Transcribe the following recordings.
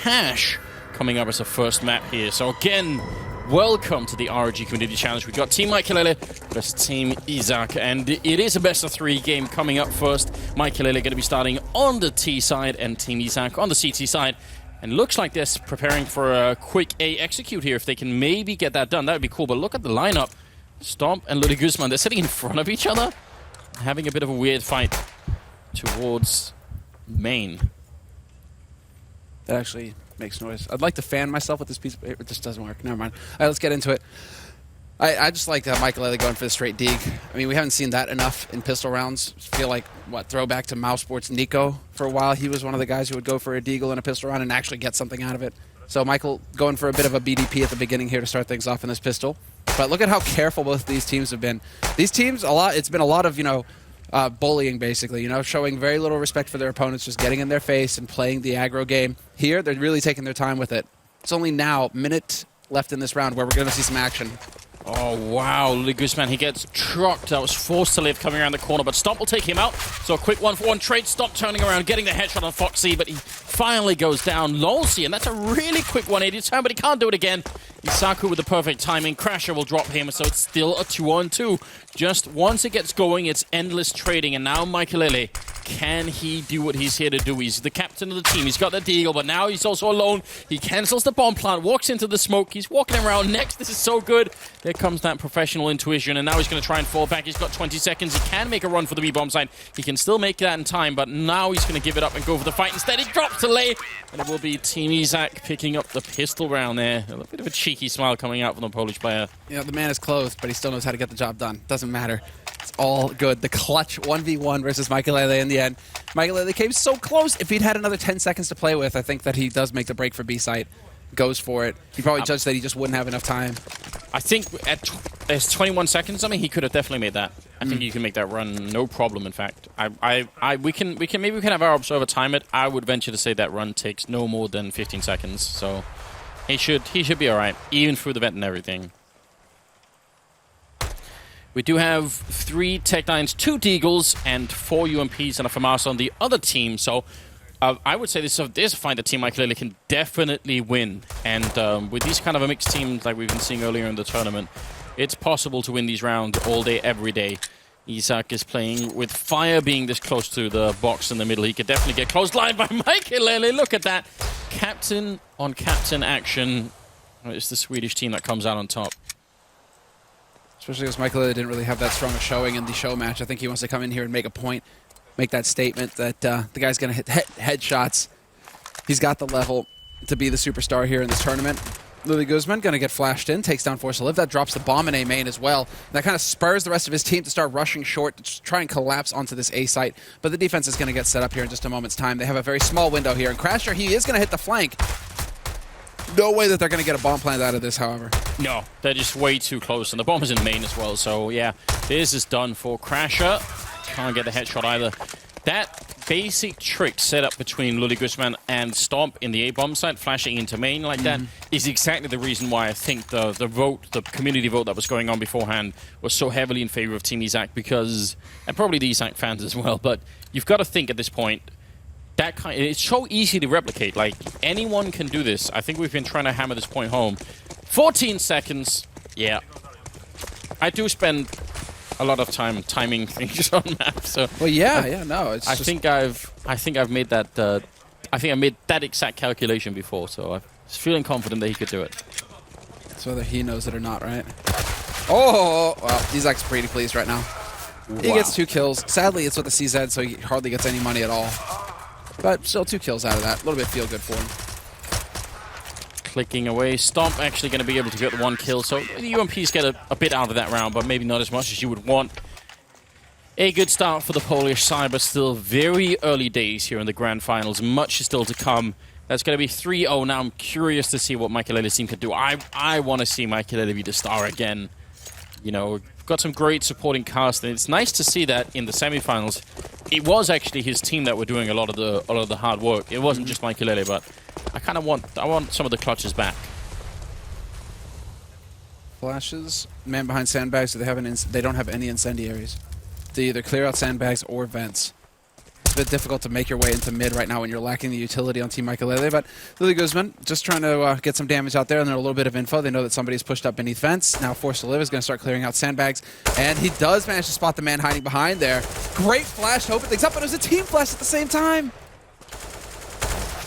Cash coming up as a first map here. So again, welcome to the ROG Community Challenge. We've got Team Maikelele versus Team Izak, and it is a best-of-3 game coming up first. Maikelele going to be starting on the T side and Team Izak on the CT side. And looks like they're preparing for a quick A execute here. If they can maybe get that done, that would be cool. But look at the lineup. Stomp and Ludwig Guzman, they're sitting in front of each other, having a bit of a weird fight towards main. That actually makes noise. I'd like to fan myself with this piece of paper. It just doesn't work. Never mind. All right, let's get into it. I just like Maikelele going for the straight dig. I mean, we haven't seen that enough in pistol rounds. I feel like, throwback to Mouse Sports Nico for a while. He was one of the guys who would go for a deagle in a pistol round and actually get something out of it. So Michael going for a bit of a BDP at the beginning here to start things off in this pistol. But look at how careful both of these teams have been. These teams, it's been a lot of, bullying, basically, showing very little respect for their opponents, just getting in their face and playing the aggro game. Here, they're really taking their time with it. It's only now, minute left in this round, where we're going to see some action. Oh, wow. Ludwig Guzman, he gets trucked. That was forced to live coming around the corner, but Stomp will take him out. So a quick 1-for-1 trade. Stomp turning around, getting the headshot on Foxy, but he finally goes down. Lolsey, and that's a really quick 180 turn, but he can't do it again. Isaku with the perfect timing. Crasher will drop him, so it's still a 2-on-2. Just once it gets going, it's endless trading, and now Maikelele, can he do what he's here to do? He's the captain of the team. He's got the deagle, but now he's also alone. He cancels the bomb plant, walks into the smoke. He's walking around next. This is so good. There comes that professional intuition, and now he's going to try and fall back. He's got 20 seconds. He can make a run for the B-bomb side. He can still make that in time, but now he's going to give it up and go for the fight. Instead, he drops to lay, and it will be Team Izak picking up the pistol round there. A bit of a cheeky smile coming out from the Polish player. Yeah, the man is clothed, but he still knows how to get the job done. Doesn't matter. It's all good. The clutch 1v1 versus Maikelele in the end. Maikelele came so close. If he'd had another 10 seconds to play with, I think that he does make the break for B-site. Goes for it. He probably judged that he just wouldn't have enough time. I think there's 21 seconds. I mean, he could have definitely made that. I think you can make that run, no problem. In fact, we can have our observer time it. I would venture to say that run takes no more than 15 seconds. So he should be all right, even through the vent and everything. We do have 3 Tech 9s, 2 Deagles, and 4 UMPs and a FAMAS on the other team. So I would say this is a fight that Team Maikelele can definitely win. And with these kind of a mixed teams like we've been seeing earlier in the tournament, it's possible to win these rounds all day, every day. Izak is playing with fire being this close to the box in the middle. He could definitely get close line by Maikelele. Look at that. Captain on captain action. It's the Swedish team that comes out on top. Especially because Maikelele didn't really have that strong a showing in the show match. I think he wants to come in here and make a point, make that statement that the guy's going to hit headshots. He's got the level to be the superstar here in this tournament. Ludwig Guzman going to get flashed in, takes down Force to Live. That drops the bomb in A main as well. That kind of spurs the rest of his team to start rushing short, to try and collapse onto this A site. But the defense is going to get set up here in just a moment's time. They have a very small window here. And Crasher, he is going to hit the flank. No way that they're going to get a bomb plant out of this, however. No, they're just way too close. And the bomb is in main as well. So, yeah, this is done for Crasher. Can't get the headshot either. That basic trick set up between Ludwig Guzman and Stomp in the A-bomb site, flashing into main like that, is exactly the reason why I think the community vote that was going on beforehand was so heavily in favor of Team Izak, because, and probably the Izak fans as well, but you've got to think at this point, it's so easy to replicate. Like, anyone can do this. I think we've been trying to hammer this point home. 14 seconds. Yeah. I do spend a lot of time timing things on maps. So well, no. It's I think I've made that. I think I made that exact calculation before. So I'm feeling confident that he could do it. It's whether he knows it or not, right? Oh, well, Izak's pretty pleased right now. Wow. He gets 2 kills. Sadly, it's with the CZ, so he hardly gets any money at all. But still 2 kills out of that. A little bit feel good for him. Clicking away. Stomp actually going to be able to get the 1 kill. So the UMPs get a bit out of that round, but maybe not as much as you would want. A good start for the Polish side, but still very early days here in the Grand Finals. Much is still to come. That's going to be 3-0. Now I'm curious to see what Maikelele's team can do. I want to see Maikelele be the star again. You know, we've got some great supporting cast, and it's nice to see that in the semifinals. It was actually his team that were doing a lot of the hard work. It wasn't just Maikelele, but I want some of the clutches back. Flashes, man behind sandbags. So they don't have any incendiaries. They either clear out sandbags or vents. It's a bit difficult to make your way into mid right now when you're lacking the utility on Team Maikelele, but Lily Guzman just trying to get some damage out there and then a little bit of info. They know that somebody's pushed up beneath vents. Now Forced to Live is going to start clearing out sandbags, and he does manage to spot the man hiding behind there. Great flash to open things up, but it was a team flash at the same time.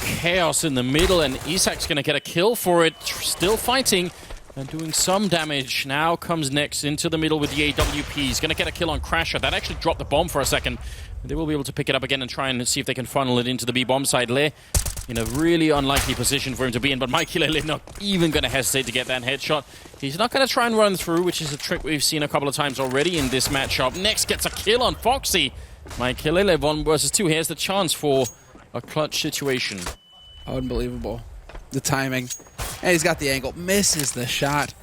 Chaos in the middle, and Izak's going to get a kill for it. Still fighting and doing some damage. Now comes Nex into the middle with the AWP. He's going to get a kill on Crasher. That actually dropped the bomb for a second. They will be able to pick it up again and try and see if they can funnel it into the B bomb side. Le in a really unlikely position for him to be in, but Maikelele not even going to hesitate to get that headshot. He's not going to try and run through, which is a trick we've seen a couple of times already in this matchup. Nex gets a kill on Foxy. Maikelele 1 versus 2. Here's the chance for a clutch situation. Unbelievable. The timing. And he's got the angle. Misses the shot.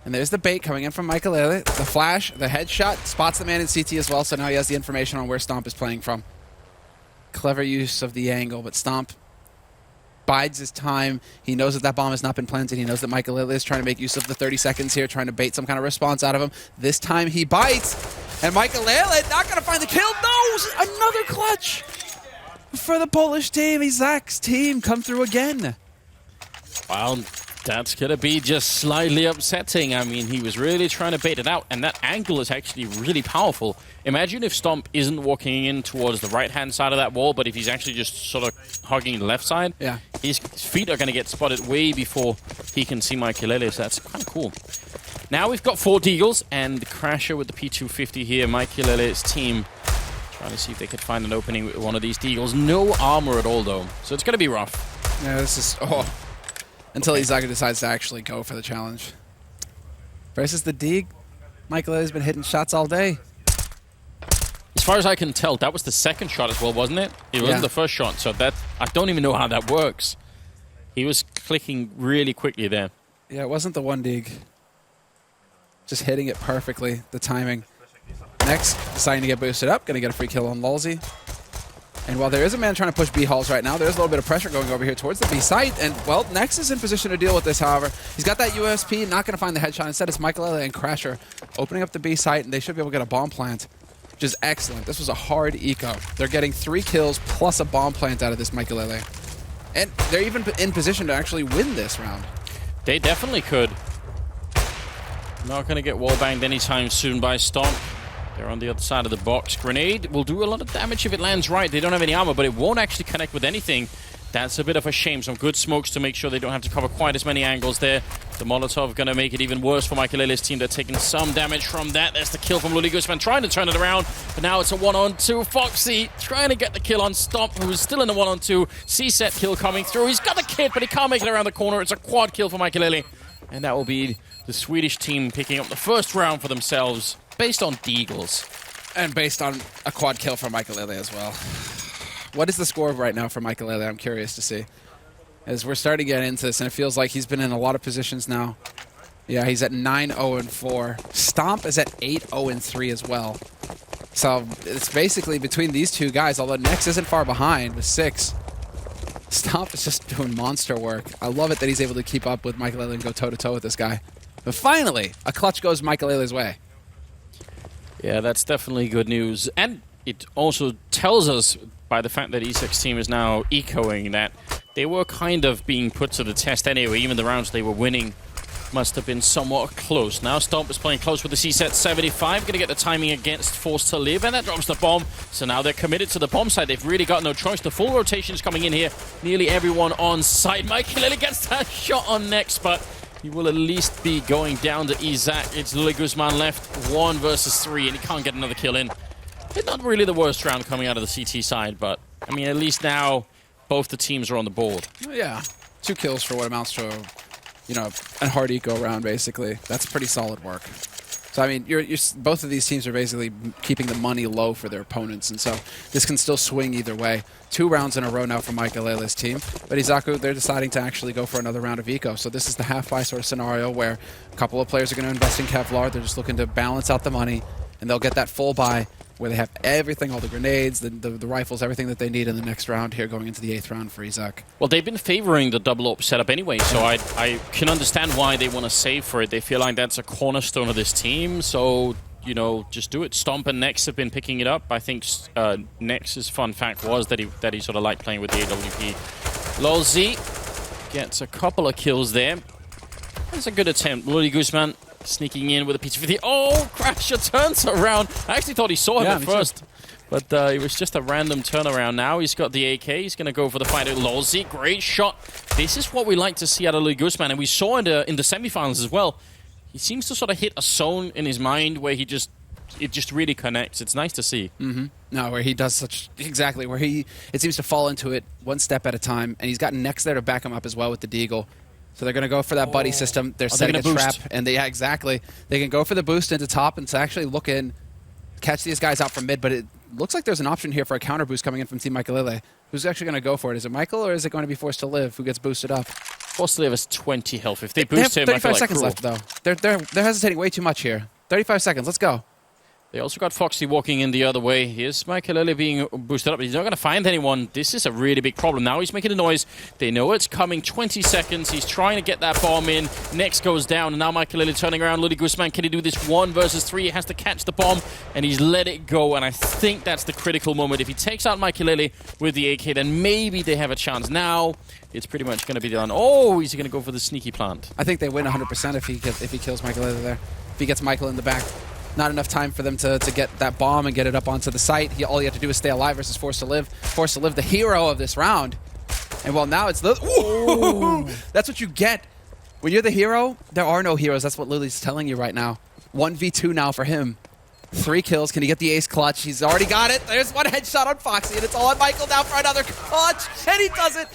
And there's the bait coming in from Maikelele. The flash, the headshot, spots the man in CT as well, so now he has the information on where Stomp is playing from. Clever use of the angle, but Stomp bides his time. He knows that that bomb has not been planted. He knows that Maikelele is trying to make use of the 30 seconds here, trying to bait some kind of response out of him. This time he bites, and Maikelele not going to find the kill. No! Another clutch for the Polish team. Izak's team come through again. Well, that's going to be just slightly upsetting. I mean, he was really trying to bait it out, and that angle is actually really powerful. Imagine if Stomp isn't walking in towards the right-hand side of that wall, but if he's actually just sort of hugging the left side, yeah, his feet are going to get spotted way before he can see Maikelele, so that's kind of cool. Now we've got 4 Deagles, and the Crasher with the P250 here. Maikelele's team trying to see if they could find an opening with one of these Deagles. No armor at all, though, so it's going to be rough. Yeah, this is... Oh. Until Izak decides to actually go for the challenge. Versus the Deag, Maikelele has been hitting shots all day. As far as I can tell, that was the second shot as well, wasn't it? It wasn't the first shot, so that I don't even know how that works. He was clicking really quickly there. Yeah, it wasn't the one Deag. Just hitting it perfectly, the timing. Next, deciding to get boosted up, going to get a free kill on Lulzy. And while there is a man trying to push B halls right now, there's a little bit of pressure going over here towards the B site. And, well, Nex is in position to deal with this, however. He's got that USP, not going to find the headshot. Instead, it's Maikelele and Crasher opening up the B site, and they should be able to get a bomb plant, which is excellent. This was a hard eco. They're getting 3 kills plus a bomb plant out of this Maikelele. And they're even in position to actually win this round. They definitely could. Not going to get wallbanged anytime soon by Stomp. They're on the other side of the box. Grenade will do a lot of damage if it lands right. They don't have any armor, but it won't actually connect with anything. That's a bit of a shame. Some good smokes to make sure they don't have to cover quite as many angles there. The Molotov going to make it even worse for Maikelele's team. They're taking some damage from that. There's the kill from Luli Guzman, trying to turn it around. But now it's a 1-on-2. Foxy trying to get the kill on Stomp, who's still in the 1-on-2. C-set kill coming through. He's got the kit, but he can't make it around the corner. It's a quad kill for Maikelele. And that will be the Swedish team picking up the first round for themselves, based on Deagles. And based on a quad kill for Maikelele as well. What is the score right now for Maikelele? I'm curious to see. As we're starting to get into this, and it feels like he's been in a lot of positions now. Yeah, he's at 9-0-4. Stomp is at 8-0-3 as well. So it's basically between these two guys, although Nex isn't far behind with 6. Stomp is just doing monster work. I love it that he's able to keep up with Maikelele and go toe-to-toe with this guy. But finally, a clutch goes Maikelele's way. Yeah, that's definitely good news. And it also tells us, by the fact that Izak's team is now echoing, that they were kind of being put to the test anyway. Even the rounds they were winning must have been somewhat close. Now Stomp is playing close with the C-set 75. Going to get the timing against Forced to Live, and that drops the bomb. So now they're committed to the bomb side. They've really got no choice. The full rotation is coming in here. Nearly everyone on site. Maikelele gets that shot on Nex, but he will at least be going down to Izak. It's Luli Guzman left 1 versus 3, and he can't get another kill in. It's not really the worst round coming out of the CT side, but, I mean, at least now both the teams are on the board. Yeah, 2 kills for what amounts to, a hard eco round, basically. That's pretty solid work. So, I mean, both of these teams are basically keeping the money low for their opponents, and so this can still swing either way. 2 rounds in a row now for Maikelele's team, but Izaku, they're deciding to actually go for another round of eco. So this is the half-buy sort of scenario where a couple of players are going to invest in Kevlar. They're just looking to balance out the money, and they'll get that full buy where they have everything, all the grenades, the rifles, everything that they need in the next round here going into the 8th round for Izak. Well, they've been favoring the double op setup anyway, so I can understand why they want to save for it. They feel like that's a cornerstone of this team, so you know, just do it. Stomp and Nex have been picking it up. I think Nex's fun fact was that he sort of liked playing with the AWP. LolZ gets a couple of kills there. That's a good attempt. Lily Guzman sneaking in with a piece of 50. Oh, Crasher turns around. I actually thought he saw him at first. But it was just a random turnaround. Now he's got the AK. He's going to go for the fight at LolZ. Great shot. This is what we like to see out of Lily Guzman. And we saw in the semifinals as well. He seems to sort of hit a zone in his mind where it just really connects. It's nice to see. No, where he does exactly where it seems to fall into it one step at a time, and he's got Nex there to back him up as well with the Deagle. So they're going to go for that buddy system. They're setting a trap, and exactly. They can go for the boost into top and to actually look in, catch these guys out from mid, but it looks like there's an option here for a counter boost coming in from Team Maikelele. Who's actually going to go for it? Is it Michael, or is it going to be Forced to Live who gets boosted up? Forced to Live has 20 health. If they boost him, 35 seconds left, though. They're hesitating way too much here. 35 seconds. Let's go. They also got Foxy walking in the other way. Here's Maikelele being boosted up, but he's not going to find anyone. This is a really big problem. Now he's making a noise. They know it's coming. 20 seconds. He's trying to get that bomb in. Next goes down, and now Maikelele turning around. Lily Guzman, can he do this 1 versus 3? He has to catch the bomb, and he's let it go, and I think that's the critical moment. If he takes out Maikelele with the AK, then maybe they have a chance. Now it's pretty much going to be done. Oh, he's going to go for the sneaky plant. I think they win 100% if he kills Maikelele there. If he gets Michael in the back. Not enough time for them to get that bomb and get it up onto the site. All you have to do is stay alive versus Forced to Live. Forced to Live, the hero of this round. And well, now it's Ooh! That's what you get. When you're the hero, there are no heroes. That's what Lily's telling you right now. 1v2 now for him. 3 kills. Can he get the ace clutch? He's already got it. There's one headshot on Foxy, and it's all on Michael now for another clutch. And he does it.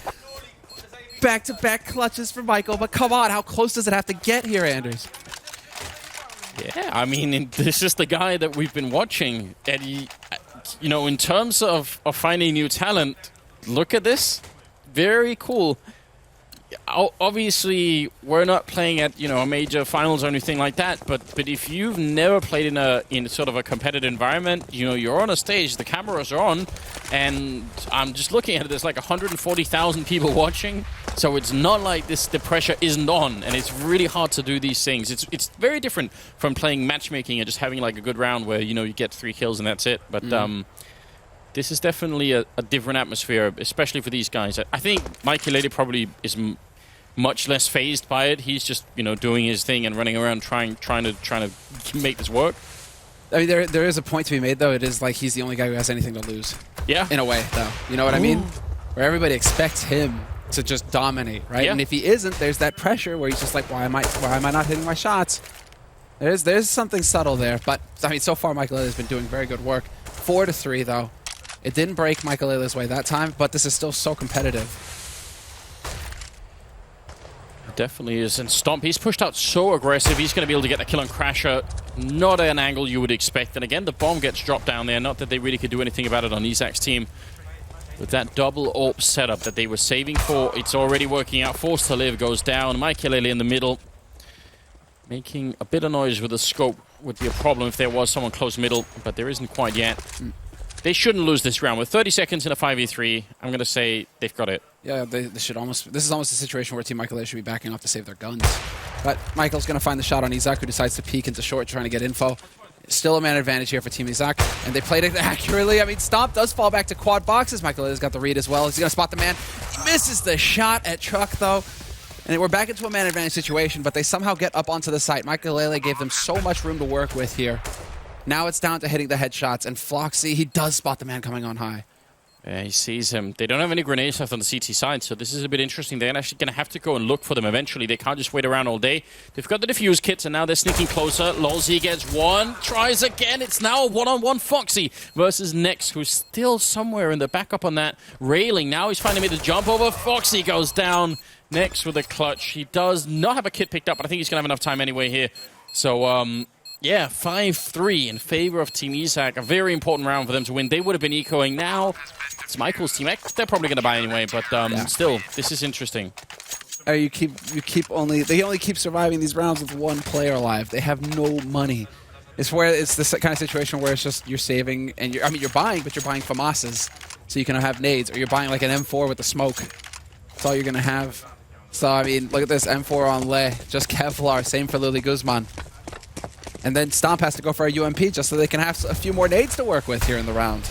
Back-to-back clutches for Michael. But come on, how close does it have to get here, Anders? Yeah, I mean, this is the guy that we've been watching. And he, you know, in terms of finding new talent, look at this. Very cool. Obviously, we're not playing at, you know, a major finals or anything like that, but if you've never played in sort of a competitive environment, you know, you're on a stage, the cameras are on, and I'm just looking at it, there's like 140,000 people watching, so it's not like the pressure isn't on, and it's really hard to do these things. It's very different from playing matchmaking and just having like a good round where, you know, you get 3 kills and that's it, but this is definitely a different atmosphere, especially for these guys. I think Maikelele probably is much less phased by it. He's just, you know, doing his thing and running around trying to make this work. I mean, there is a point to be made, though. It is like he's the only guy who has anything to lose. Yeah. In a way, though. You know what I mean? Where everybody expects him to just dominate, right? Yeah. And if he isn't, there's that pressure where he's just like, why am I not hitting my shots? There's something subtle there. But, I mean, so far, Maikelele has been doing very good work. 4-3, though. It didn't break Maikelele's way that time, but this is still so competitive. It definitely is. And Stomp, he's pushed out so aggressive. He's going to be able to get the kill on Crasher. Not an angle you would expect. And again, the bomb gets dropped down there. Not that they really could do anything about it on Izak's team. With that double AWP setup that they were saving for, it's already working out. Forced to Live goes down. Maikelele in the middle. Making a bit of noise with the scope would be a problem if there was someone close middle, but there isn't quite yet. They shouldn't lose this round. With 30 seconds in a 5v3, I'm going to say they've got it. Yeah, they should almost... This is almost a situation where Team Maikelele should be backing off to save their guns. But Michael's going to find the shot on Izak, who decides to peek into short, trying to get info. Still a man advantage here for Team Izak, and they played it accurately. I mean, Stomp does fall back to quad boxes. Maikelele's got the read as well. He's going to spot the man. He misses the shot at Truck, though. And we're back into a man advantage situation, but they somehow get up onto the site. Maikelele gave them so much room to work with here. Now it's down to hitting the headshots, and Floxy, he does spot the man coming on high. Yeah, he sees him. They don't have any grenades left on the CT side, so this is a bit interesting. They're actually going to have to go and look for them eventually. They can't just wait around all day. They've got the defuse kits, and now they're sneaking closer. LolZ gets one, tries again. It's now a one-on-one Foxy versus Nex, who's still somewhere in the backup on that railing. Now he's finally made the jump over. Foxy goes down. Nex with a clutch. He does not have a kit picked up, but I think he's going to have enough time anyway here. So, yeah, 5-3 in favor of Team Izak. A very important round for them to win. They would have been ecoing. Now it's Michael's team. They're probably going to buy anyway, but still, this is interesting. They only keep surviving these rounds with one player alive. They have no money. It's this kind of situation where it's just you're saving and you're buying, but you're buying FAMASs so you can have nades, or you're buying like an M4 with the smoke. That's all you're going to have. So I mean, look at this M4 on Lei. Just Kevlar. Same for Lily Guzman. And then Stomp has to go for a UMP just so they can have a few more nades to work with here in the round.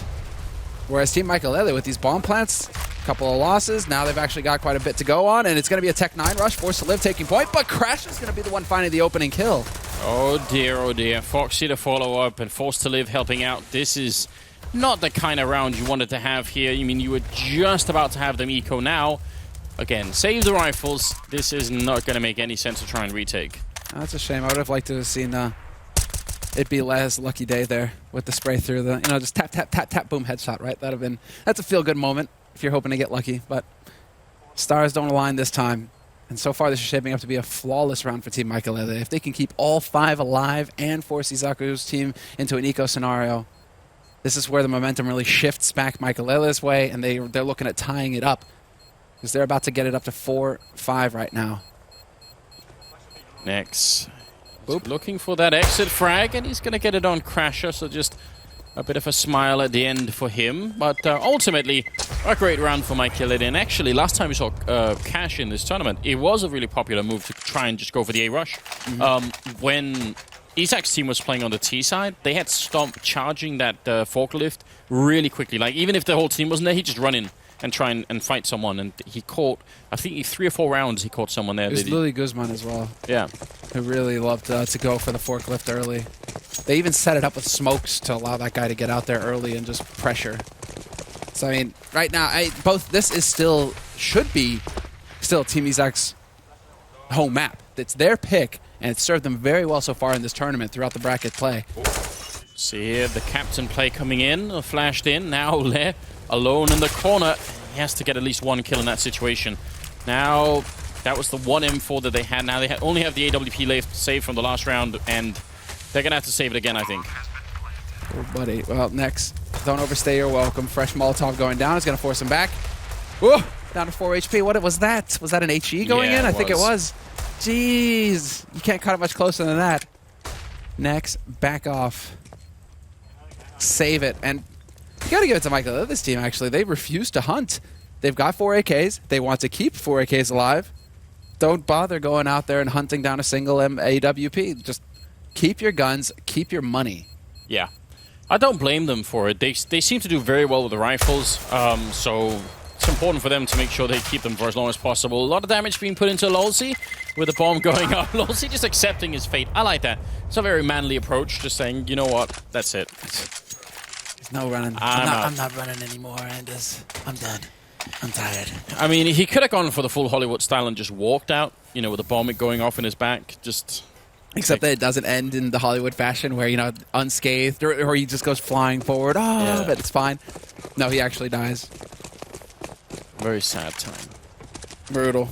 Whereas Team Maikelele with these bomb plants, a couple of losses, now they've actually got quite a bit to go on, and it's going to be a Tech 9 rush, Forced to Live taking point, but Crash is going to be the one finding the opening kill. Oh dear. Foxy to follow up and Forced to Live helping out. This is not the kind of round you wanted to have here. I mean, you were just about to have them eco now. Again, save the rifles. This is not going to make any sense to try and retake. That's a shame. I would have liked to have seen it be Laz lucky day there with the spray through the, just tap, tap, tap, tap, boom, headshot, right? That's a feel-good moment if you're hoping to get lucky, but stars don't align this time. And so far, this is shaping up to be a flawless round for Team Maikelele. If they can keep all 5 alive and force Izaku's team into an eco scenario, this is where the momentum really shifts back Maikelele's way, and they're looking at tying it up because they're about to get it up to 4-5 right now. Next. Boop. Looking for that exit frag, and he's going to get it on Crasher, so just a bit of a smile at the end for him. But ultimately, a great round for Maikelele. And actually, last time we saw Cash in this tournament, it was a really popular move to try and just go for the A-Rush. When Izak's team was playing on the T side, they had Stomp charging that forklift really quickly. Like, even if the whole team wasn't there, he'd just run in and try and fight someone. And he caught, I think 3 or 4 rounds he caught someone there. It was Lily Guzman as well. Yeah. Who really loved to go for the forklift early. They even set it up with smokes to allow that guy to get out there early and just pressure. So, I mean, right now, this is should be Team Izak's home map. It's their pick, and it's served them very well so far in this tournament throughout the bracket play. See here, the captain play coming in, flashed in. Now Le alone in the corner. He has to get at least 1 kill in that situation. Now, that was the 1 M4 that they had. Now they only have the AWP left saved from the last round, and they're going to have to save it again, I think. Oh, buddy. Well, next. Don't overstay your welcome. Fresh Molotov going down is going to force him back. Whoa! Down to 4 HP. What was that? Was that an HE going in? I think it was. Jeez. You can't cut it much closer than that. Next. Back off. Save it. And you got to give it to Maikelele, this team, actually. They refuse to hunt. They've got 4 AKs. They want to keep 4 AKs alive. Don't bother going out there and hunting down a single AWP. Just keep your guns, keep your money. Yeah. I don't blame them for it. They seem to do very well with the rifles, so it's important for them to make sure they keep them for as long as possible. A lot of damage being put into Lolsey with the bomb going up. Lolsey just accepting his fate. I like that. It's a very manly approach, just saying, you know what, that's it. There's no running. I'm not running anymore, Anders. I'm done. I'm tired. I mean, he could have gone for the full Hollywood style and just walked out, with the bomb going off in his back. Except that it doesn't end in the Hollywood fashion where, unscathed, or he just goes flying forward. Oh, yeah. But it's fine. No, he actually dies. Very sad time. Brutal.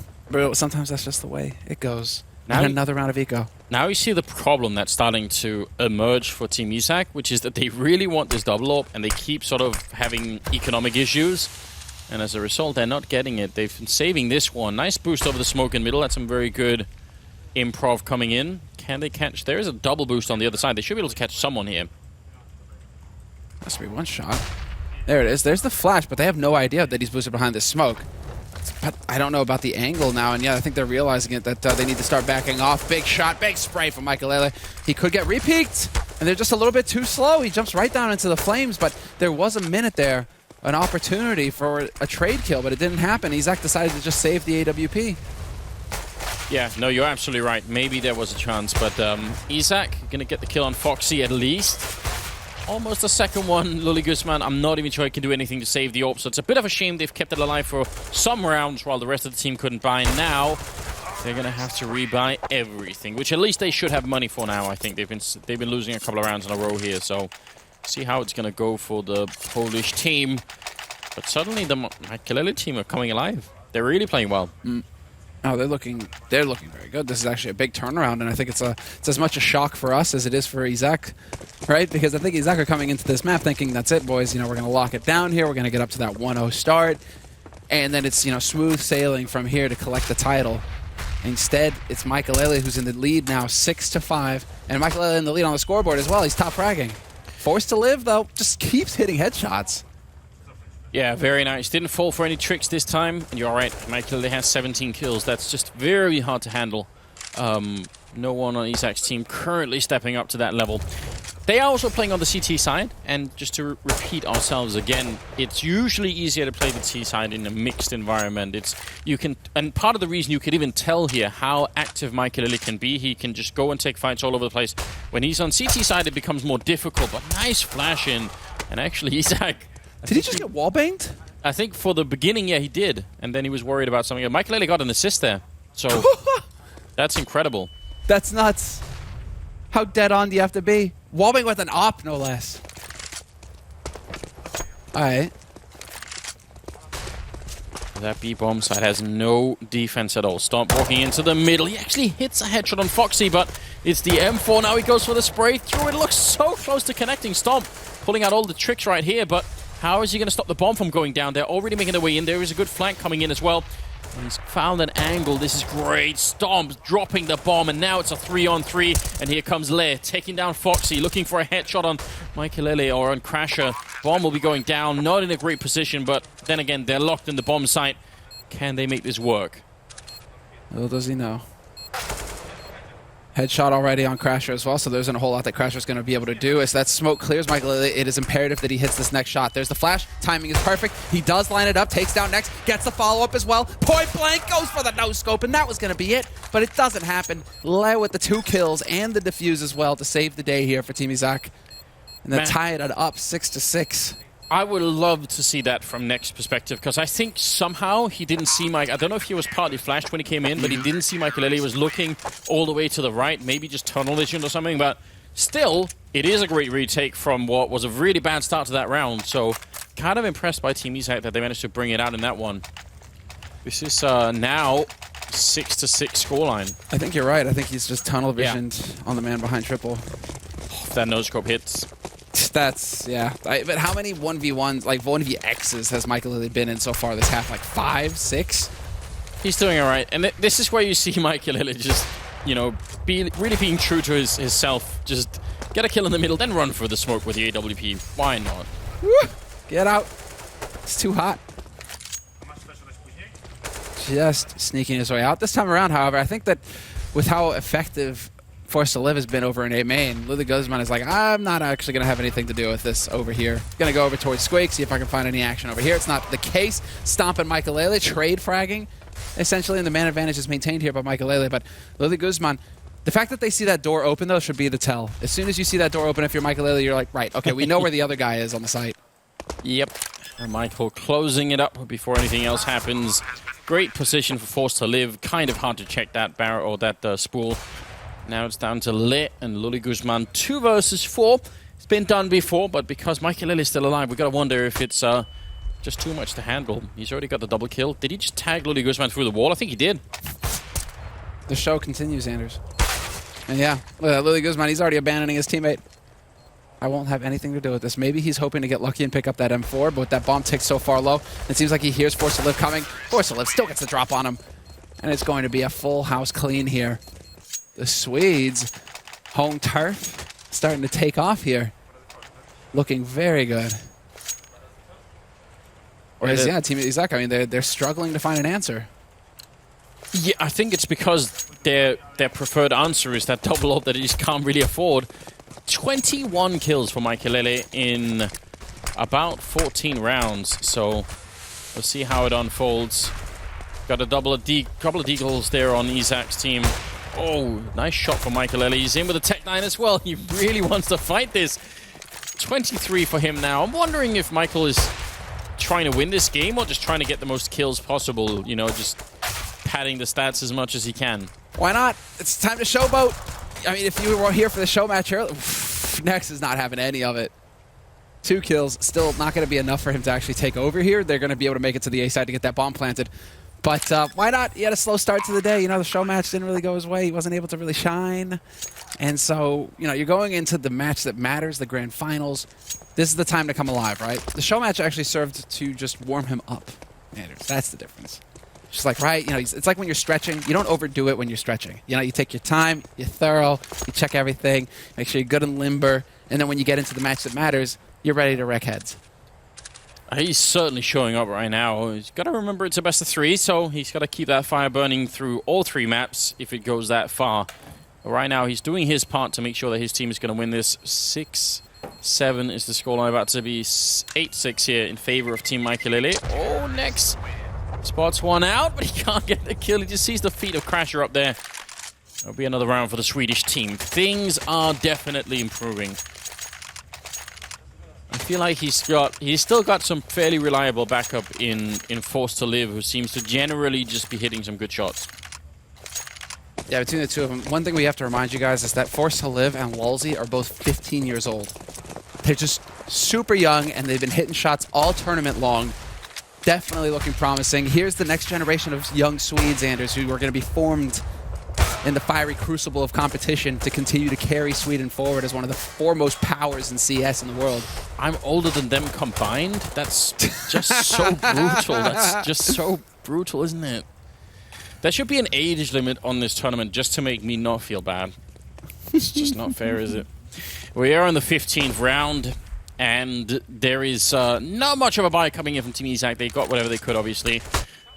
Sometimes that's just the way it goes. Now another round of eco. Now you see the problem that's starting to emerge for Team Izak, which is that they really want this double AWP, and they keep sort of having economic issues. And as a result, they're not getting it. They've been saving this one. Nice boost over the smoke in middle. That's some very good improv coming in. Can they catch? There is a double boost on the other side. They should be able to catch someone here. Has to be one shot. There it is. There's the flash, but they have no idea that he's boosted behind this smoke. But I don't know about the angle now, and yeah, I think they're realizing it, that they need to start backing off. Big shot, big spray from Maikelele. He could get repeaked, and they're just a little bit too slow. He jumps right down into the flames, but there was a minute there, an opportunity for a trade kill, but it didn't happen. Izak decided to just save the AWP. Yeah, no, you're absolutely right. Maybe there was a chance, but Izak going to get the kill on Foxy at least. Almost a second one, Lily Guzman. I'm not even sure he can do anything to save the AWP, so it's a bit of a shame they've kept it alive for some rounds while the rest of the team couldn't buy. Now they're going to have to rebuy everything, which at least they should have money for now, I think. They've been losing a couple of rounds in a row here, so see how it's going to go for the Polish team. But suddenly the Maikelele team are coming alive. They're really playing well. Oh, they're looking very good. This is actually a big turnaround, and I think it's as much a shock for us as it is for Izak, right? Because I think Izak are coming into this map thinking, that's it, boys. We're going to lock it down here. We're going to get up to that 1-0 start, and then it's smooth sailing from here to collect the title. Instead, it's Maikelele who's in the lead now, 6-5, and Maikelele in the lead on the scoreboard as well. He's top fragging. Forced to Live, though, just keeps hitting headshots. Yeah, very nice. Didn't fall for any tricks this time. And you're right, Maikelele has 17 kills. That's just very hard to handle. No one on Izak's team currently stepping up to that level. They are also playing on the CT side, and just to repeat ourselves again, it's usually easier to play the T side in a mixed environment. And part of the reason you could even tell here how active Maikelele can be, he can just go and take fights all over the place. When he's on CT side, it becomes more difficult, but nice flash in. And actually, Izak... Did he just get wallbanged? I think for the beginning, yeah, he did. And then he was worried about something. Maikelele got an assist there. So that's incredible. That's nuts. How dead on do you have to be? Wallbang with an op, no less. Alright. That B-bomb side has no defense at all. Stomp walking into the middle. He actually hits a headshot on Foxy, but it's the M4. Now he goes for the spray through. It looks so close to connecting. Stomp pulling out all the tricks right here, but how is he going to stop the bomb from going down? They're already making their way in. There is a good flank coming in as well. And he's found an angle. This is great. Stomp dropping the bomb, and now it's a 3-on-3. And here comes Le taking down Foxy, looking for a headshot on Maikelele or on Crasher. Bomb will be going down. Not in a great position, but then again, they're locked in the bomb site. Can they make this work? Little does he know. Headshot already on Crasher as well, so there isn't a whole lot that Crasher's going to be able to do. As that smoke clears Maikelele, it is imperative that he hits this next shot. There's the flash. Timing is perfect. He does line it up, takes down next, gets the follow-up as well. Point blank, goes for the no-scope, and that was going to be it. But it doesn't happen. Le with the 2 kills and the defuse as well to save the day here for Team Izak. And then tie it up 6-6. I would love to see that from Next perspective, because I think somehow he didn't see Mike. I don't know if he was partly flashed when he came in, but he didn't see Maikelele. He was looking all the way to the right, maybe just tunnel vision or something. But still, it is a great retake from what was a really bad start to that round. So kind of impressed by Team Izak that they managed to bring it out in that one. This is now 6-6 scoreline. I think you're right. I think he's just tunnel visioned on the man behind triple. If that no-scope hits. That's, yeah. But how many 1v1s, like 1vx's has Maikelele been in so far this half? Like 5, 6? He's doing all right. And this is where you see Maikelele just, you know, really being true to his self. Just get a kill in the middle, then run for the smoke with the AWP. Why not? Woo! Get out. It's too hot. Just sneaking his way out. This time around, however, I think that with how effective Forced to Live has been over in A main, Lily Guzman is like, I'm not actually going to have anything to do with this over here. Going to go over towards Squake, see if I can find any action over here. It's not the case. Stomping Maikelele, trade fragging. Essentially, and the man advantage is maintained here by Maikelele, but Lily Guzman, the fact that they see that door open, though, should be the tell. As soon as you see that door open, if you're Maikelele, you're like, right, okay, we know where the other guy is on the site. Yep. And Michael closing it up before anything else happens. Great position for Forced to Live. Kind of hard to check that barrel or that spool. Now it's down to Le and Luli Guzman. 2 versus 4. It's been done before, but because Maikelele is still alive, we've got to wonder if it's just too much to handle. He's already got the double kill. Did he just tag Luli Guzman through the wall? I think he did. The show continues, Anders. And yeah, Lily Guzman, he's already abandoning his teammate. I won't have anything to do with this. Maybe he's hoping to get lucky and pick up that M4, but with that bomb ticked so far low, it seems like he hears Forced to Live coming. Forced to Live still gets the drop on him. And it's going to be a full house clean here. The Swedes, home turf, starting to take off here. Looking very good. Whereas, yeah, Team Izak, I mean, they're struggling to find an answer. Yeah, I think it's because their preferred answer is that double ult that he just can't really afford. 21 kills for Maikelele in about 14 rounds, so we'll see how it unfolds. Got a couple of deagles there on Izak's team. Oh, nice shot for Maikelele. He's in with a Tech 9 as well. He really wants to fight this. 23 for him now. I'm wondering if Michael is trying to win this game or just trying to get the most kills possible. You know, just padding the stats as much as he can. Why not? It's time to showboat. I mean, if you were here for the show match earlier, Nex is not having any of it. 2 kills, still not going to be enough for him to actually take over here. They're going to be able to make it to the A side to get that bomb planted. But why not? He had a slow start to the day. You know, the show match didn't really go his way. He wasn't able to really shine. And so, you know, you're going into the match that matters, the grand finals. This is the time to come alive, right? The show match actually served to just warm him up. Anders, that's the difference. Just like, right, you know, it's like when you're stretching. You don't overdo it when you're stretching. You know, you take your time, you're thorough, you check everything, make sure you're good and limber, and then when you get into the match that matters, you're ready to wreck heads. He's certainly showing up right now. He's got to remember it's a best of 3, so he's got to keep that fire burning through all 3 maps if it goes that far. Right now, he's doing his part to make sure that his team is going to win this. 6-7 is the scoreline, about to be 8-6 here in favor of Team Maikelele. Oh, next spots one out, but he can't get the kill. He just sees the feet of Crasher up there. That'll be another round for the Swedish team. Things are definitely improving. I feel like he's still got some fairly reliable backup in Forced to Live, who seems to generally just be hitting some good shots. Yeah, between the two of them, one thing we have to remind you guys is that Forced to Live and Lalzi are both 15 years old. They're just super young, and they've been hitting shots all tournament long. Definitely looking promising. Here's the next generation of young Swedes, Anders, who are going to be formed in the fiery crucible of competition to continue to carry Sweden forward as one of the foremost powers in CS in the world. I'm older than them combined? That's just so brutal. That's just so brutal, isn't it? There should be an age limit on this tournament just to make me not feel bad. It's just not fair, is it? We are in the 15th round, and there is not much of a buy coming in from Team Izak. They got whatever they could, obviously.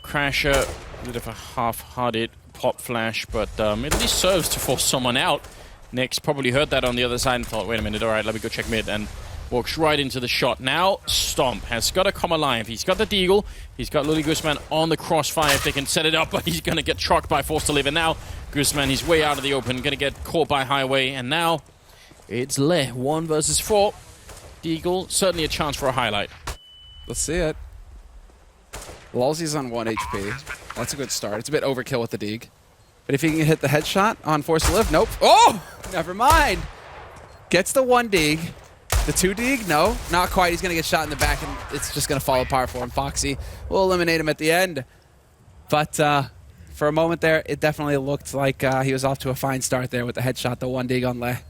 Crasher, a bit of a half-hearted pop flash, but it at least serves to force someone out. Next probably heard that on the other side and thought, wait a minute, all right, let me go check mid, and walks right into the shot. Now, Stomp has got to come alive. He's got the Deagle. He's got Lily Guzman on the crossfire if they can set it up, but he's going to get trucked by Forced to Live. And now, Guzman, he's way out of the open, going to get caught by Highway. And now, it's Le, 1 versus 4. Deagle, certainly a chance for a highlight. Let's see it. Lalzi's on 1 HP. That's a good start. It's a bit overkill with the Deag. But if he can hit the headshot on Forced to Live, nope. Oh! Never mind. Gets the 1 Deag. The 2 Deag? No, not quite. He's going to get shot in the back, and it's just going to fall apart for him. Foxy will eliminate him at the end. But for a moment there, it definitely looked like he was off to a fine start there with the headshot, the 1 Deag on Le.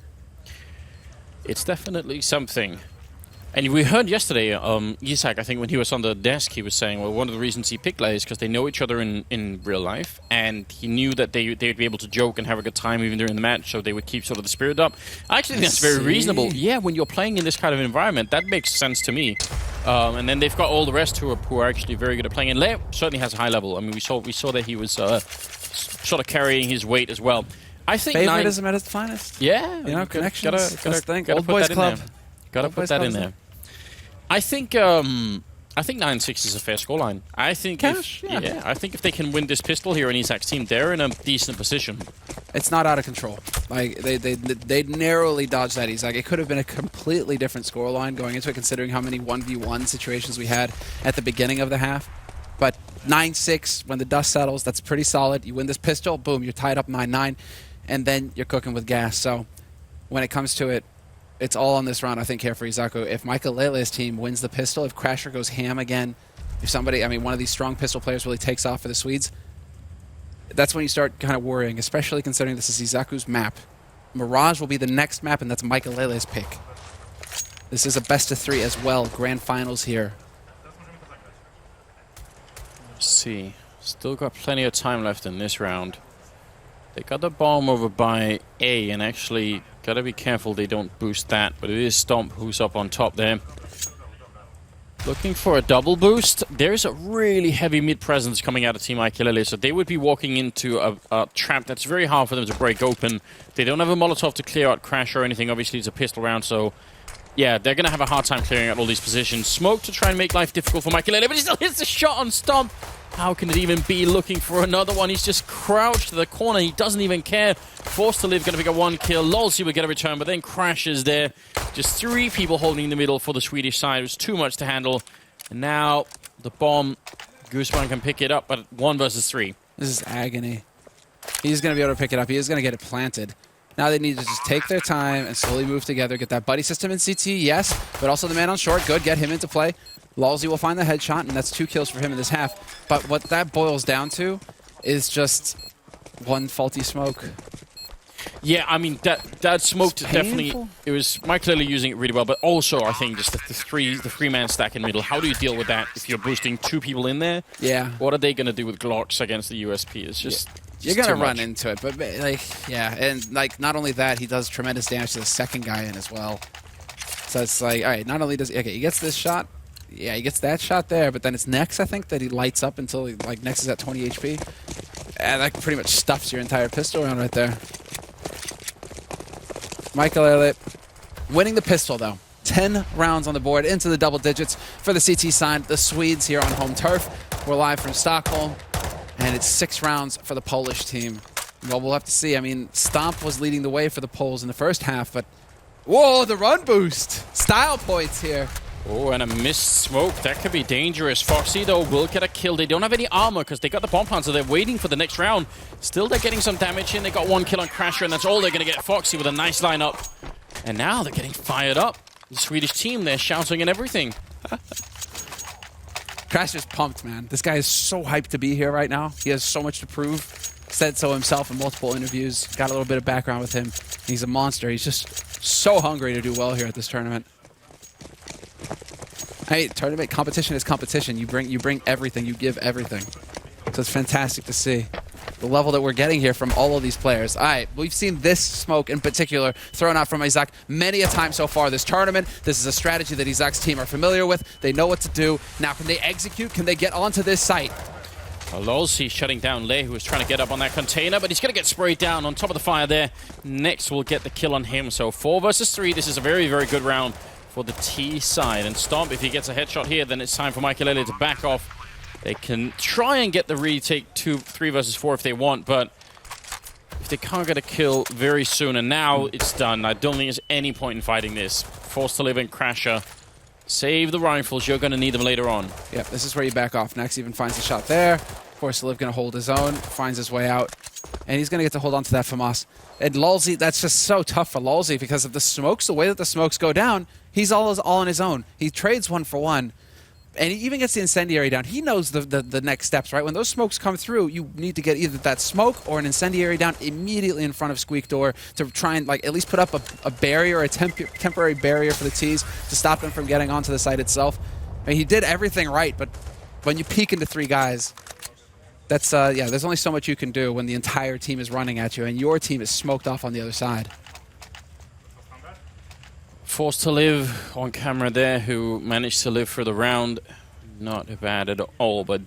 It's definitely something. And we heard yesterday, Izak, I think when he was on the desk, he was saying, well, one of the reasons he picked Le is because they know each other in real life, and he knew that they'd be able to joke and have a good time even during the match, so they would keep sort of the spirit up. I actually think that's very reasonable. Yeah, when you're playing in this kind of environment, that makes sense to me. And then they've got all the rest who are actually very good at playing. And Le certainly has a high level. I mean, we saw that he was sort of carrying his weight as well. I think favoritism at its finest. Yeah, you know, connections. Gotta Old boys club. Gotta put that in there. I think 9-6 is a fair scoreline. I think I think if they can win this pistol here in Izak's team, they're in a decent position. It's not out of control. Like they narrowly dodged that Izak. It could have been a completely different scoreline going into it, considering how many 1v1 situations we had at the beginning of the half. But 9-6, when the dust settles, that's pretty solid. You win this pistol, boom, you're tied up 9-9, and then you're cooking with gas. So when it comes to it, it's all on this round, I think, here for Izak. If Maikelele's team wins the pistol, if Crasher goes ham again, if somebody, I mean, one of these strong pistol players really takes off for the Swedes, that's when you start kind of worrying, especially considering this is Izaku's map. Mirage will be the next map, and that's Maikelele's pick. This is a best-of-3 as well, grand finals here. Let's see. Still got plenty of time left in this round. They got the bomb over by A, and actually gotta be careful they don't boost that, but it is Stomp who's up on top there. Looking for a double boost. There's a really heavy mid presence coming out of Team Maikelele, so they would be walking into a trap that's very hard for them to break open. They don't have a Molotov to clear out Crash or anything. Obviously, it's a pistol round, so yeah, they're going to have a hard time clearing out all these positions. Smoke to try and make life difficult for Maikelele, but he still hits the shot on Stomp. How can it even be? Looking for another one. He's just crouched to the corner. He doesn't even care. Forced to Live, going to pick up 1 kill. Lalzi will get a return, but then crashes there. Just 3 people holding the middle for the Swedish side. It was too much to handle. And now the bomb. Guzman can pick it up, but 1 versus 3. This is agony. He's going to be able to pick it up. He is going to get it planted. Now they need to just take their time and slowly move together. Get that buddy system in CT, yes, but also the man on short. Good, get him into play. Lalzi will find the headshot, and that's 2 kills for him in this half. But what that boils down to is just one faulty smoke. Yeah, I mean, that smoke definitely... It was Maikelele using it really well, but also, I think, just the three-man stack in the middle. How do you deal with that if you're boosting 2 people in there? Yeah. What are they going to do with Glocks against the USP? It's just... Yeah. You're going to run into it, but, like, yeah. And, like, not only that, he does tremendous damage to the second guy in as well. So it's like, all right, not only does... Okay, he gets this shot. Yeah, he gets that shot there, but then it's Nex, I think, that he lights up until, like, Nex is at 20 HP. And that pretty much stuffs your entire pistol round right there. Maikelele winning the pistol, though. 10 rounds on the board, into the double digits for the CT side. The Swedes here on home turf. We're live from Stockholm, and it's 6 rounds for the Polish team. Well, we'll have to see. I mean, Stomp was leading the way for the Poles in the first half, but whoa, the run boost. Style points here. Oh, and a missed smoke. That could be dangerous. Foxy, though, will get a kill. They don't have any armor because they got the bomb plant, so they're waiting for the next round. Still, they're getting some damage in. They got 1 kill on Crasher, and that's all they're going to get. Foxy with a nice lineup. And now they're getting fired up. The Swedish team, they're shouting and everything. Crasher's pumped, man. This guy is so hyped to be here right now. He has so much to prove. Said so himself in multiple interviews. Got a little bit of background with him. He's a monster. He's just so hungry to do well here at this tournament. Hey, tournament competition is competition. You bring everything. You give everything. So it's fantastic to see the level that we're getting here from all of these players. All right, we've seen this smoke in particular thrown out from Izak many a time so far this tournament. This is a strategy that Izak's team are familiar with. They know what to do. Now, can they execute? Can they get onto this site? Lolzy shutting down Lei, who was trying to get up on that container, but he's going to get sprayed down on top of the fire there. Next, we'll get the kill on him. So 4 versus 3. This is a very, very good round for the T side. And Stomp, if he gets a headshot here, then it's time for Maikelele to back off. They can try and get the retake 3 versus 4 if they want, but if they can't get a kill very soon, and now it's done. I don't think there's any point in fighting this. Forced to live in Crasher. Save the rifles. You're going to need them later on. Yep, this is where you back off. Next even finds the shot there. Forced to live going to hold his own. Finds his way out. And he's going to get to hold on to that FAMAS. And Lolzy, that's just so tough for Lolzy because of the smokes, the way that the smokes go down, he's all on his own. He trades 1 for 1. And he even gets the incendiary down. He knows the next steps, right? When those smokes come through, you need to get either that smoke or an incendiary down immediately in front of Squeak Door to try and like at least put up a barrier, a temporary barrier for the T's to stop them from getting onto the site itself. I mean, he did everything right, but when you peek into 3 guys, that's yeah. There's only so much you can do when the entire team is running at you and your team is smoked off on the other side. Forced to live on camera there, who managed to live through the round. Not bad at all, but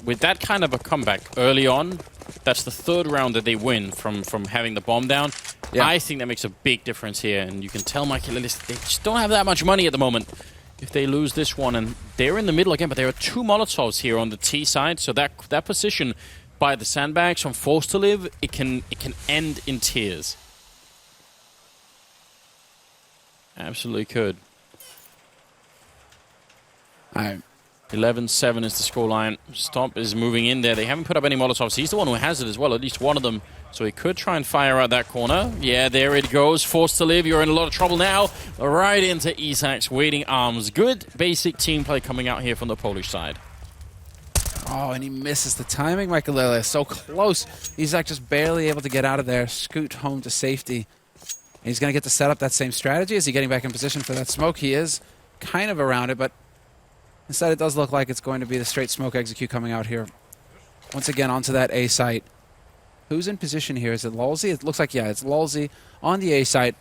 with that kind of a comeback early on, that's the 3rd round that they win from having the bomb down. Yeah. I think that makes a big difference here, and you can tell Maikelele, they just don't have that much money at the moment. If they lose this one, and they're in the middle again, but there are 2 Molotovs here on the T side, so that position by the sandbags from Forced to live, it can end in tears. Absolutely could. All right. 11-7 is the scoreline. Stomp is moving in there. They haven't put up any Molotovs. He's the one who has it as well, at least one of them. So he could try and fire out that corner. Yeah, there it goes. Forced to live. You're in a lot of trouble now. Right into Izak's waiting arms. Good basic team play coming out here from the Polish side. Oh, and he misses the timing, Maikelele. So close. Izak just barely able to get out of there. Scoot home to safety. And he's going to get to set up that same strategy. Is he getting back in position for that smoke? He is kind of around it, but instead it does look like it's going to be the straight smoke execute coming out here. Once again, onto that A site. Who's in position here? Is it Lolzy? It looks like, yeah, it's Lolzy on the A site.